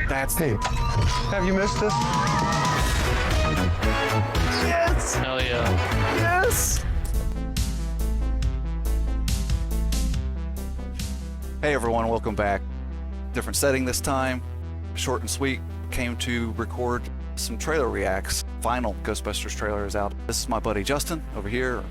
That's Hey, have you missed us? Yes! Hell yeah. yes. Hey everyone, welcome back. Different setting this time. Short and sweet. Came to record some trailer reacts. Final Ghostbusters trailer is out. This is my buddy Justin over here.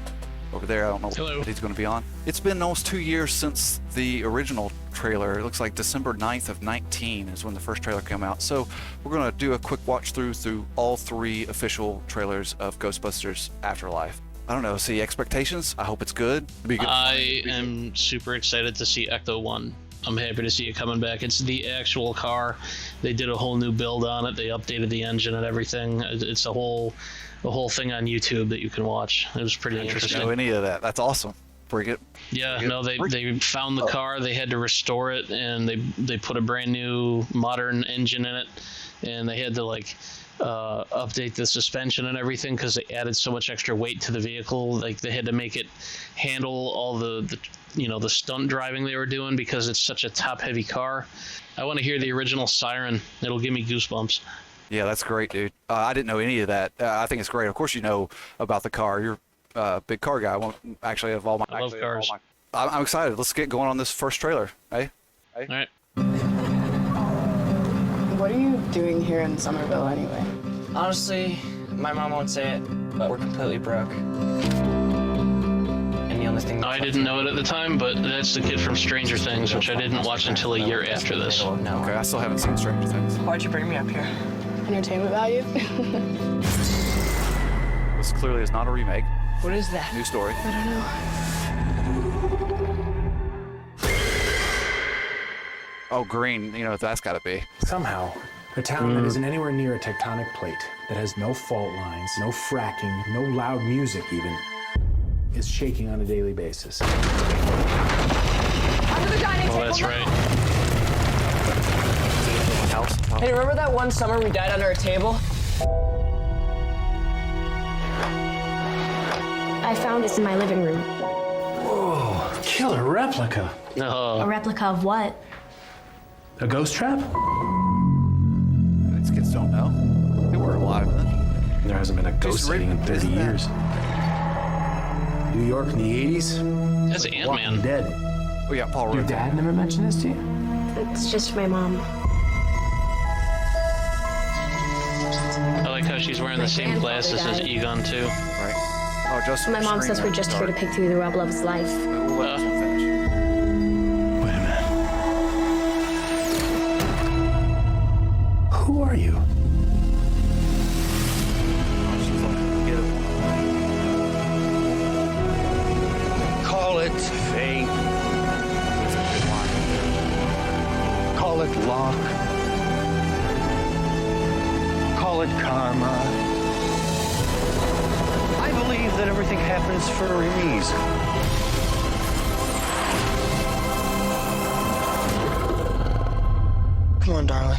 Over there, I don't know what he's going to be on. It's been almost 2 years since the original trailer. It looks like December 9th of 19 is when the first trailer came out. So we're going to do a quick watch through all three official trailers of Ghostbusters Afterlife. I don't know, see expectations? I hope it's good. Be good. I am super excited to see Ecto 1. I'm happy to see it coming back. It's the actual car. They did a whole new build on it. They updated the engine and everything. It's a whole thing on YouTube that you can watch. It was pretty interesting. I didn't know any of that. That's awesome. Bring it. Yeah, no, they found the car. They had to restore it, and they put a brand new modern engine in it, and they had to update the suspension and everything because they added so much extra weight to the vehicle. Like they had to make it handle all the stunt driving they were doing because it's such a top-heavy car. I want to hear the original siren. It'll give me goosebumps. Yeah, that's great, dude. I didn't know any of that. I think it's great. Of course, you know about the car. You're a big car guy. I won't actually have all my. I love cars. I'm excited. Let's get going on this first trailer. Hey? All right. What are you doing here in Somerville anyway? Honestly, my mom won't say it, but we're completely broke. And the only thing I didn't know it at the time, but that's the kid from Stranger Things, which I didn't watch until a year after this. No. Okay, I still haven't seen Stranger Things. Why'd you bring me up here? Entertainment value? This clearly is not a remake. What is that? New story. I don't know. Oh, green. You know what that's got to be. Somehow, a town that isn't anywhere near a tectonic plate, that has no fault lines, no fracking, no loud music even, is shaking on a daily basis. Under the dining table. Oh, that's right. House. Hey, remember that one summer we died under a table? I found this in my living room. Whoa, killer replica. A No. replica of what? A ghost trap? These kids don't know. They were alive then. There hasn't been a ghost sighting in 30 Isn't that- years. New York in the 80s? That's Walking Ant-Man. Dead. We got Paul Your Rudd. dad never mentioned this to you? It's just my mom. I like how she's wearing the same glasses as Egon, too. Right. Oh, Justin. My mom says we're just here to pick through the rubble of his life. We'll let him finish. Wait a minute. Who are you? Oh, she's like, get it. Call it fate. That's a good line. Call it luck. Call it karma. I believe that everything happens for a reason. Come on, darling.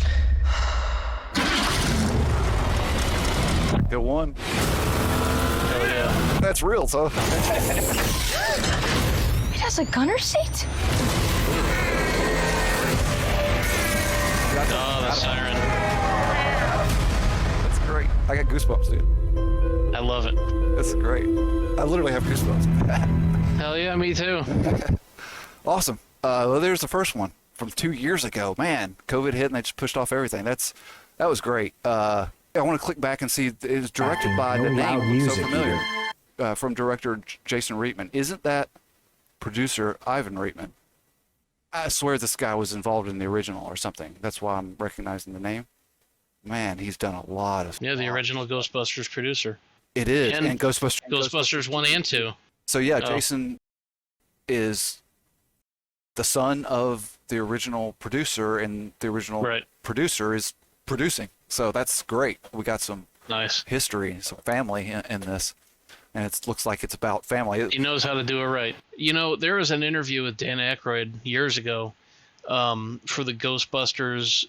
Good one. Hell yeah. That's real, so. It has a gunner seat? Oh, the siren. That's great. I got goosebumps, dude. I love it. That's great. I literally have goosebumps. Hell yeah, me too. Awesome. Well, there's the first one from 2 years ago. Man, COVID hit and they just pushed off everything. That was great. I want to click back and see. It was directed by No the loud name looks so music familiar. From director Jason Reitman. Isn't that producer Ivan Reitman? I swear this guy was involved in the original or something. That's why I'm recognizing the name. Man, he's done a lot of. Yeah, the original Ghostbusters producer. It is, And and Ghostbusters. Ghostbusters 1 and 2. So yeah, Oh. Jason is the son of the original producer, and the original Right. producer is producing. So that's great. We got some Nice. history, some family in this, and it looks like it's about family. He knows how to do it right. You know, there was an interview with Dan Aykroyd years ago for the Ghostbusters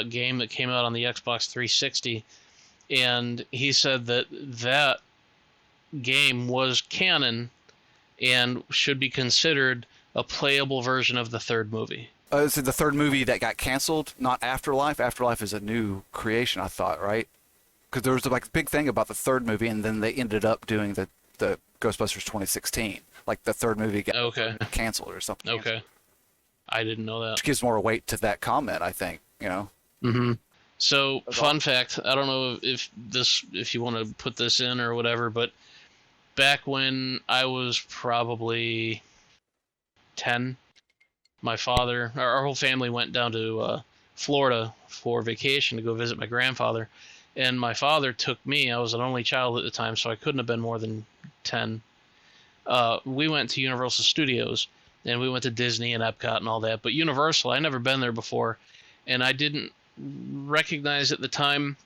game that came out on the Xbox 360, and he said that game was canon and should be considered a playable version of the third movie. Is it the third movie that got canceled? Not Afterlife. Afterlife is a new creation, I thought, right? Because there was like a big thing about the third movie, and then they ended up doing the Ghostbusters 2016. Like the third movie got canceled or something. Okay. I didn't know that. Which gives more weight to that comment, I think. You know. Mm-hmm. So, fun fact, I don't know if you want to put this in or whatever, but back when I was probably 10, my father, our whole family went down to Florida for vacation to go visit my grandfather, and my father took me. I was an only child at the time, so I couldn't have been more than 10. We went to Universal Studios, and we went to Disney and Epcot and all that, but Universal, I'd never been there before, and I didn't recognize at the time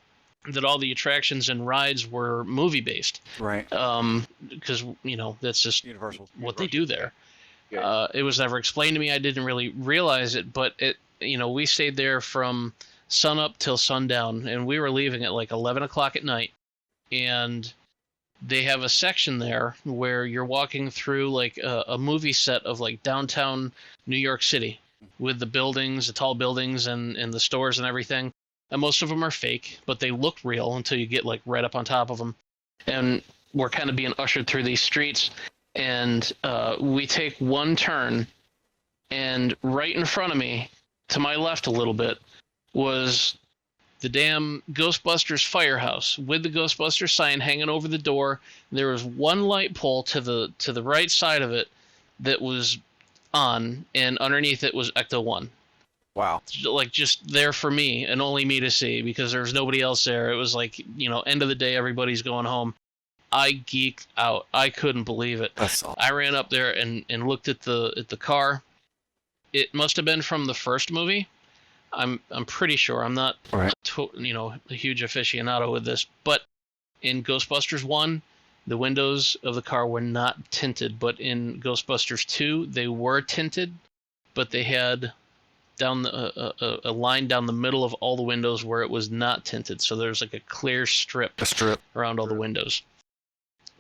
that all the attractions and rides were movie based, right? Because that's just Universal what they do there. It was never explained to me. I didn't really realize it, but we stayed there from sun up till sundown, and we were leaving at like 11 o'clock at night, and they have a section there where you're walking through like a movie set of like downtown New York City, with the buildings, the tall buildings, and the stores and everything. And most of them are fake, but they look real until you get like right up on top of them. And we're kind of being ushered through these streets, and we take one turn, and right in front of me, to my left a little bit, was the damn Ghostbusters firehouse with the Ghostbusters sign hanging over the door. There was one light pole to the right side of it that was on, and underneath it was Ecto 1. Wow. Like just there for me and only me to see, because there was nobody else there. It was like, end of the day, everybody's going home. I geeked out. I couldn't believe it. That's awesome. I ran up there and looked at the car. It must have been from the first movie. I'm pretty sure. I'm not a huge aficionado with this, but in Ghostbusters 1, the windows of the car were not tinted, but in Ghostbusters 2, they were tinted, but they had down a line down the middle of all the windows where it was not tinted. So there's like a clear strip around all the windows.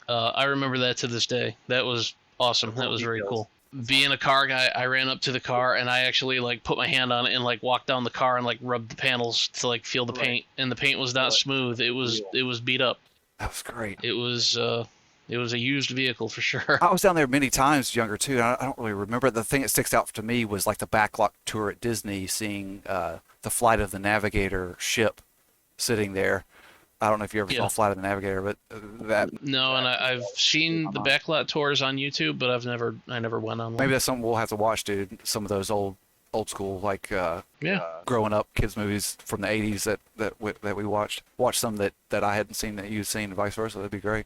I remember that to this day. That was awesome. That was very cool. Being a car guy, I ran up to the car and I actually like put my hand on it and like walked down the car and like rubbed the panels to like feel the paint, and the paint was not smooth. It was beat up. That was great. It was a used vehicle for sure. I was down there many times younger too. And I don't really remember. The thing that sticks out to me was like the backlot tour at Disney, seeing the Flight of the Navigator ship sitting there. I don't know if you ever saw Flight of the Navigator, but that. No, and I've seen the backlot tours on YouTube, but I never went on one. Maybe that's something we'll have to watch, dude. Some of those old school like growing up kids movies from the 80s that we watched. Watch some that I hadn't seen that you'd seen, and vice versa. That'd be great.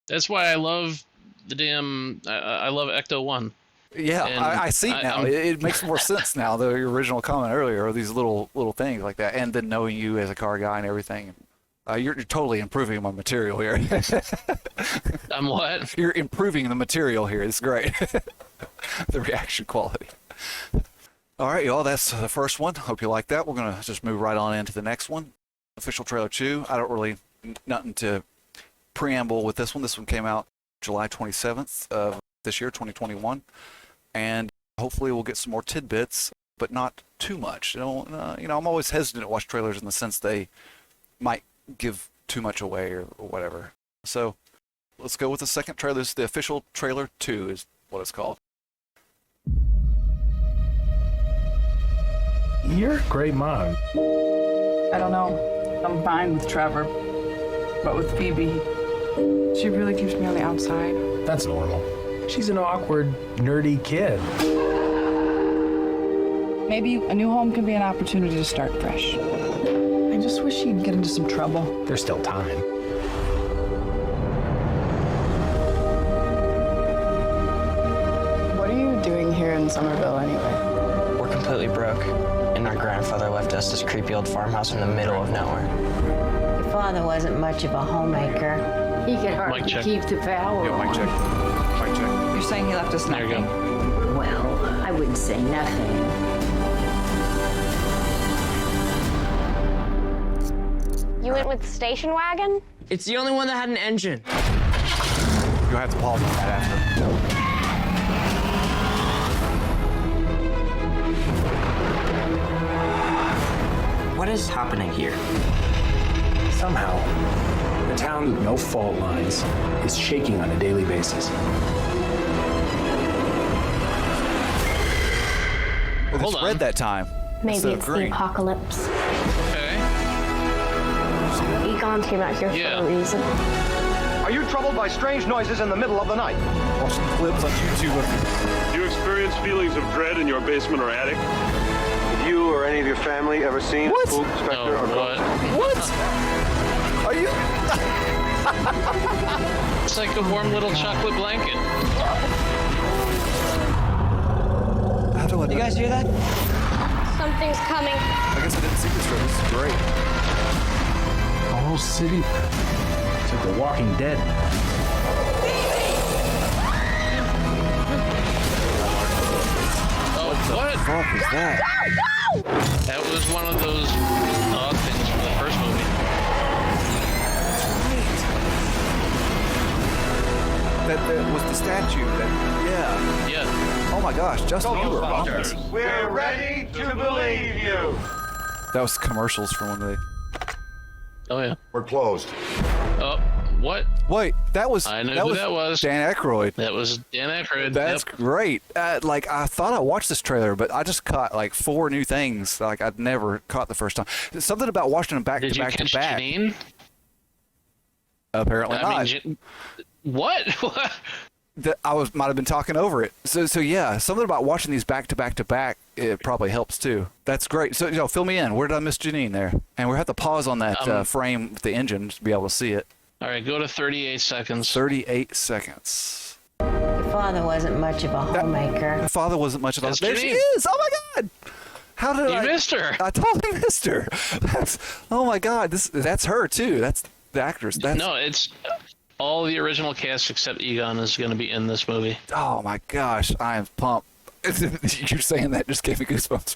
That's why I love the damn. I love Ecto 1. Yeah, I see now. It makes more sense now. The original comment earlier, or these little things like that, and then knowing you as a car guy and everything. You're totally improving my material here. I'm what? You're improving the material here. It's great. The reaction quality. All right, y'all. That's the first one. Hope you like that. We're gonna just move right on into the next one. Official trailer 2. I don't really nothing to preamble with this one. This one came out July 27th of this year, 2021, and hopefully we'll get some more tidbits, but not too much. I'm always hesitant to watch trailers in the sense they might give too much away or whatever. So let's go with the second trailer. This is the official trailer 2 is what it's called. You're a great mom. I don't know. I'm fine with Trevor, but with Phoebe, she really keeps me on the outside. That's normal. She's an awkward, nerdy kid. Maybe a new home can be an opportunity to start fresh. I just wish she'd get into some trouble. There's still time. What are you doing here in Somerville anyway? We're completely broke, and our grandfather left us this creepy old farmhouse in the middle of nowhere. Your father wasn't much of a homemaker. He could hardly keep the power on. Mic check. Mic check. You're saying he left us nothing? There you go. Well, I wouldn't say nothing. You went with the station wagon? It's the only one that had an engine. You'll have to pause on that after. What is happening here? Somehow, the town with no fault lines is shaking on a daily basis. Well, Hold it's on. red that time. Maybe instead of it's the green. apocalypse. Okay. Egon came out here Yeah. for a reason. Are you troubled by strange noises in the middle of the night? Watching clips on YouTube. Do you experience feelings of dread in your basement or attic? Have you or any of your family ever seen What? a spook, No, specter, or ghost? what? What? Are you? It's like a warm little chocolate blanket. How do I know? You guys hear that? Something's coming. I guess I didn't see this trailer. This is great. The whole city. It's like The Walking Dead. Oh, what? Fuck is that? That was one of those odd things from the first movie. That was the statue. Yeah. Yeah. Oh my gosh, Justin, you were on this. We're ready to believe you. That was commercials from when they. Oh, yeah. We're closed. Oh, what? Wait, that was. I know who that was. Dan Aykroyd. That was Dan Aykroyd. That's Yep. great. Like I thought I watched this trailer, but I just caught like 4 new things like I'd never caught the first time. Something about watching them back Did to you back catch to back. Janine? Apparently not. What? What? I might have been talking over it. So yeah, something about watching these back to back to back, it probably helps too. That's great. So fill me in. Where did I miss Janine there? And we have to pause on that frame with the engine to be able to see it. All right, go to 38 seconds. 38 seconds. Your father wasn't much of a homemaker. My father wasn't much of a. That's There she Janine. is! Oh my God! How did I? You missed her. I totally missed her. Oh my God! That's her too. That's the actress. No, it's all the original cast except Egon is going to be in this movie. Oh my gosh! I am pumped. You're saying that just gave me goosebumps.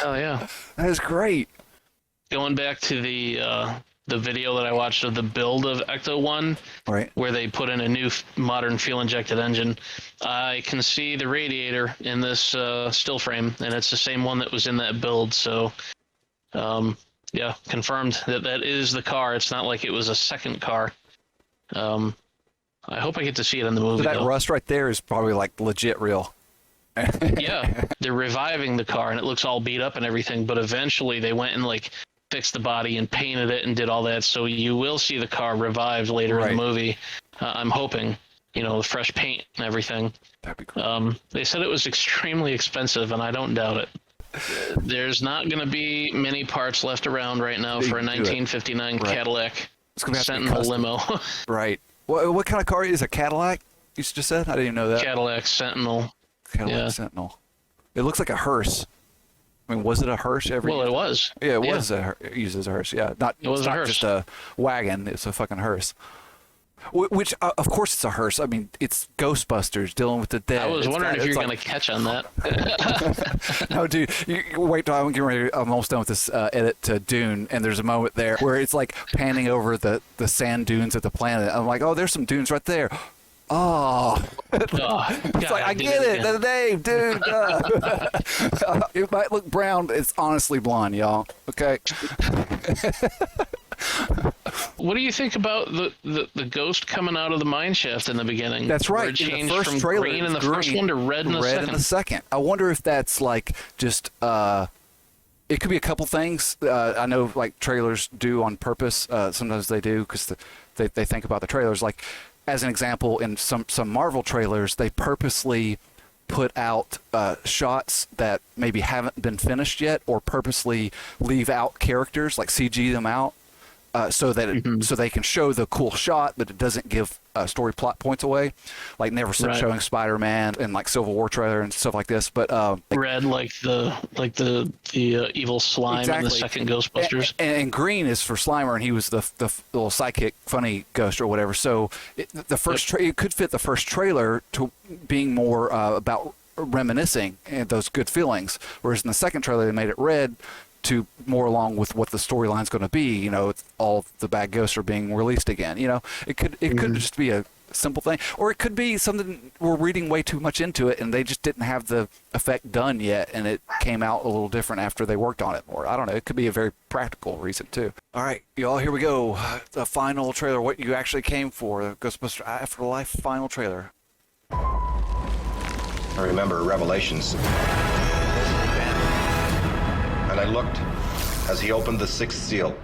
Oh yeah. That is great. Going back to the video that I watched of the build of Ecto 1, Right. where they put in a new modern fuel-injected engine, I can see the radiator in this still frame, and it's the same one that was in that build. So, yeah, confirmed that is the car. It's not like it was a second car. I hope I get to see it in the movie. So that though. rust right there is probably like legit real. Yeah, they're reviving the car, and it looks all beat up and everything. But eventually, they went and like fixed the body and painted it and did all that. So you will see the car revived later in the movie. I'm hoping, with fresh paint and everything. That'd be cool. They said it was extremely expensive, and I don't doubt it. There's not going to be many parts left around right now for a 1959 Cadillac It's gonna have to be Sentinel custom. limo. Right. What kind of car is a Cadillac? You just said? I didn't even know that. Cadillac Sentinel. Cadillac Sentinel. It looks like a hearse. I mean, was it a hearse? Well, it was. Yeah, it was it used as a hearse. Yeah, It was it's a not hearse. just a wagon. It's a fucking hearse. Which, of course, it's a hearse. I mean, it's Ghostbusters dealing with the dead. I was wondering if you're like, going to catch on that. No, dude, you wait till I'm getting ready. I'm almost done with this edit to Dune, and there's a moment there where it's like panning over the sand dunes of the planet. I'm like, oh, there's some dunes right there. Oh, it's like I get it. The name, dude. It might look brown. It's honestly blonde, y'all. Okay. What do you think about the ghost coming out of the mine shaft in the beginning? That's right. Where it In the changed first from trailer, green in the it's first green, one to red in the second. I wonder if that's like just it could be a couple things. I know like trailers do on purpose. Sometimes they do because they think about the trailers. Like as an example, in some Marvel trailers, they purposely put out shots that maybe haven't been finished yet, or purposely leave out characters, like CG them out. So that so they can show the cool shot, but it doesn't give story plot points away, like never showing Spider-Man and like Civil War trailer and stuff like this. But red, like the evil slime in the second Ghostbusters, and green is for Slimer, and he was the little sidekick, funny ghost or whatever. So the first it could fit the first trailer to being more about reminiscing and those good feelings, whereas in the second trailer they made it red to more along with what the storyline's going to be. All the bad ghosts are being released again. It could just be a simple thing, or it could be something we're reading way too much into it, and they just didn't have the effect done yet, and it came out a little different after they worked on it more. I don't know. It could be a very practical reason too. All right, y'all, here we go. The final trailer. What you actually came for? The Ghostbusters Afterlife final trailer. I remember Revelations. And I looked as he opened the sixth seal.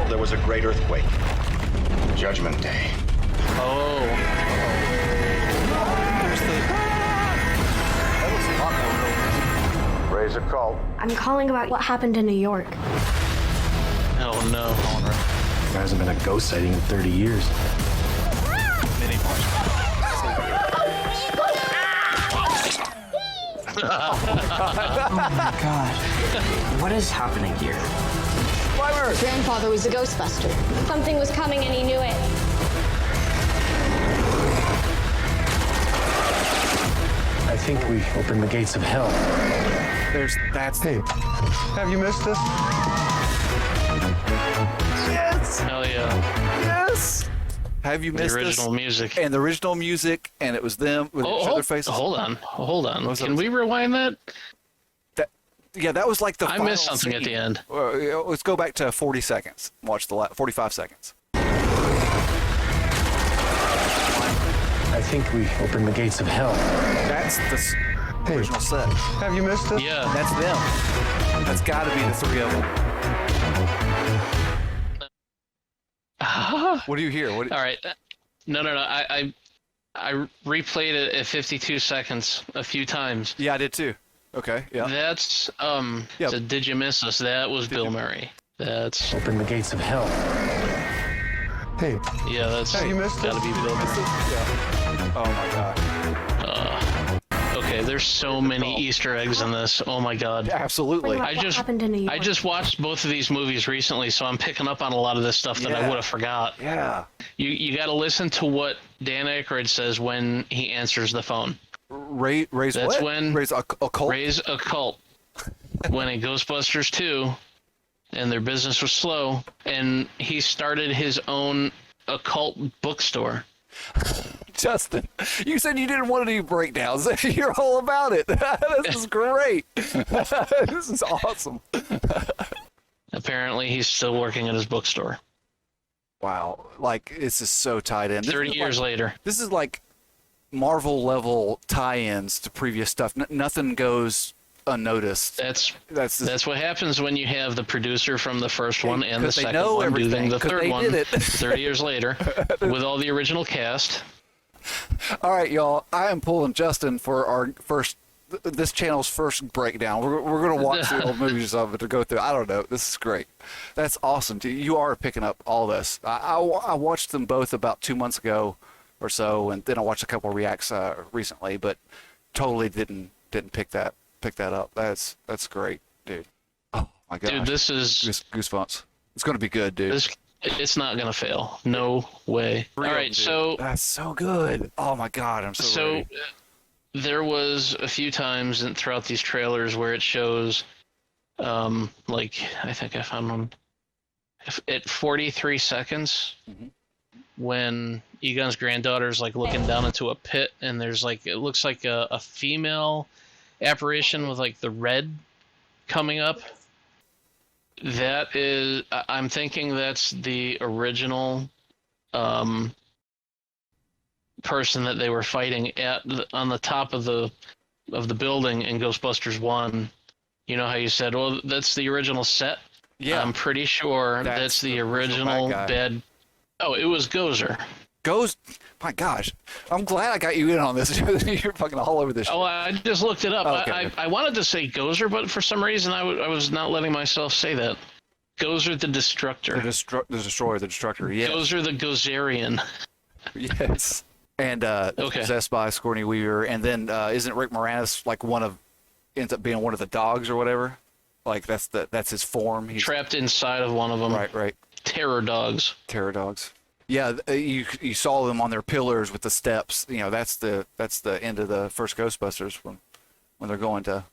There was a great earthquake. Judgment Day. Oh. Raise a cult. I'm calling about what happened in New York. Oh no. There hasn't been a ghost sighting in 30 years. Oh my god. What is happening here? Grandfather was a Ghostbuster. Something was coming and he knew it. I think we opened the gates of hell. Hey, have you missed this? Yes. Hell yeah. Yes. Have you missed The original music. And the original music, and it was them with their faces. Hold on. What's Can up? we rewind that? Yeah, that was like the I final missed something scene. at the end. Let's go back to 40 seconds. Watch the 45 seconds. I think we opened the gates of hell. That's the original set. Have you missed this? Yeah. That's them. That's got to be the three of them. What do you hear? All right. No. I replayed it at 52 seconds a few times. Yeah, I did too. Okay, yeah. That's Yeah. so Did You Miss Us? That was Bill Murray. That's Open the gates of hell. Hey, yeah. That's have you missed gotta this? be Bill Murray. Yeah. Oh my god. Okay, there's so many Easter eggs in this. Oh my god. Absolutely. What happened in New York? I just watched both of these movies recently, so I'm picking up on a lot of this stuff that I Yeah. would have forgot. Yeah. You got to listen to what Dan Aykroyd says when he answers the phone. Raise That's what? when- Raise a cult? Raise a cult. When in Ghostbusters 2, and their business was slow, and he started his own occult bookstore. Justin, you said you didn't want to do breakdowns. You're all about it. This is great. This is awesome. Apparently, he's still working at his bookstore. Wow. Like, this is so tied in. This 30 is years later. This is like Marvel level tie-ins to previous stuff. Nothing goes unnoticed. That's That's what happens when you have the producer from the first one and the 'cause they second know one everything, doing the 'cause third they one did it. 30 years later with all the original cast. All right, y'all. I am pulling Justin for our this channel's first breakdown. We're gonna watch the old movies of it to go through. I don't know. This is great. That's awesome. You are picking up all this. I watched them both about 2 months ago or so, and then I watched a couple of reacts recently, but totally didn't pick that up. That's great, dude. Oh my god, Dude, this is goosebumps. It's gonna be good, dude. it's not gonna fail. No way. All right, Dude, so that's so good. Oh my god, I'm so ready. There was a few times throughout these trailers where it shows, like I think I found one at 43 seconds when Egon's granddaughter's like looking down into a pit, and there's like it looks like a female apparition with like the red coming up. That is, I'm thinking that's the original person that they were fighting on the top of the building in Ghostbusters 1. You know how you said, well, that's the original set? Yeah. I'm pretty sure that's the original bad guy. bed. Oh, it was Gozer. My gosh, I'm glad I got you in on this. You're fucking all over this shit. Oh, I just looked it up. Okay. I wanted to say Gozer, but for some reason I was not letting myself say that. Gozer the Destructor. The Destroyer, the Destructor, yes. Gozer the Gozerian. Yes. And possessed by Sigourney Weaver. And then isn't Rick Moranis like ends up being one of the dogs or whatever? Like that's his form. He's Trapped inside of one of them. Right. Terror dogs. Terror dogs. Yeah, you saw them on their pillars with the steps. You know, that's the end of the first Ghostbusters when they're going to.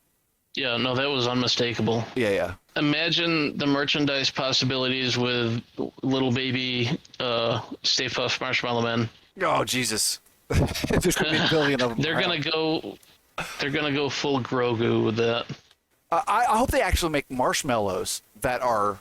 Yeah, no, that was unmistakable. Yeah. imagine the merchandise possibilities with little baby Stay Puft Marshmallow Men. Oh Jesus! There's gonna be a billion of them. They're gonna go full Grogu with that. I hope they actually make marshmallows that are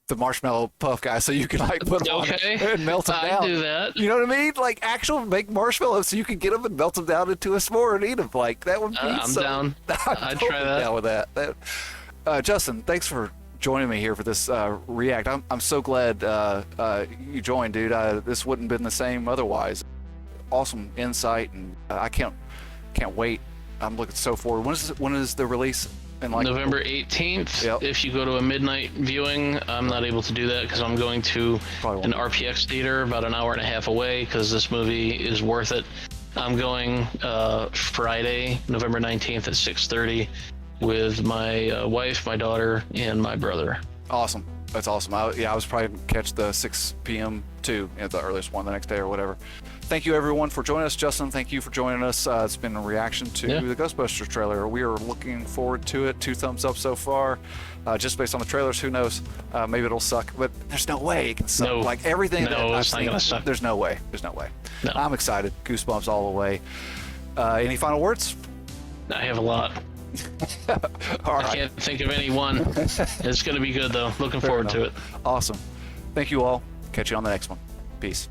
the marshmallow puff guys, so you can like put them on and melt them down. I'd do that. You know what I mean? Like actual make marshmallows so you can get them and melt them down into a s'more and eat them. Like that would be. I'm down. I'd totally try that. down with that. Justin, thanks for joining me here for this react. I'm so glad you joined, dude. This wouldn't have been the same otherwise. Awesome insight, and I can't wait. I'm looking so forward. When is the release? November 18th. Yep. If you go to a midnight viewing, I'm not able to do that because I'm going to an RPX theater about an hour and a half away because this movie is worth it. I'm going Friday, November 19th at 6:30 with my wife, my daughter, and my brother. Awesome. That's awesome. I was probably going to catch the 6 p.m. too, the earliest one the next day or whatever. Thank you, everyone, for joining us. Justin, thank you for joining us. It's been a reaction to the Ghostbusters trailer. We are looking forward to it. 2 thumbs up so far. Just based on the trailers, who knows? Maybe it'll suck, but there's no way it can suck. No. Like everything that I've it's not seen, gonna suck. There's no way. There's no way. No. I'm excited. Goosebumps all the way. Any final words? I have a lot. All right. I can't think of any one. It's going to be good, though. Looking forward to it. Awesome. Thank you all. Catch you on the next one. Peace.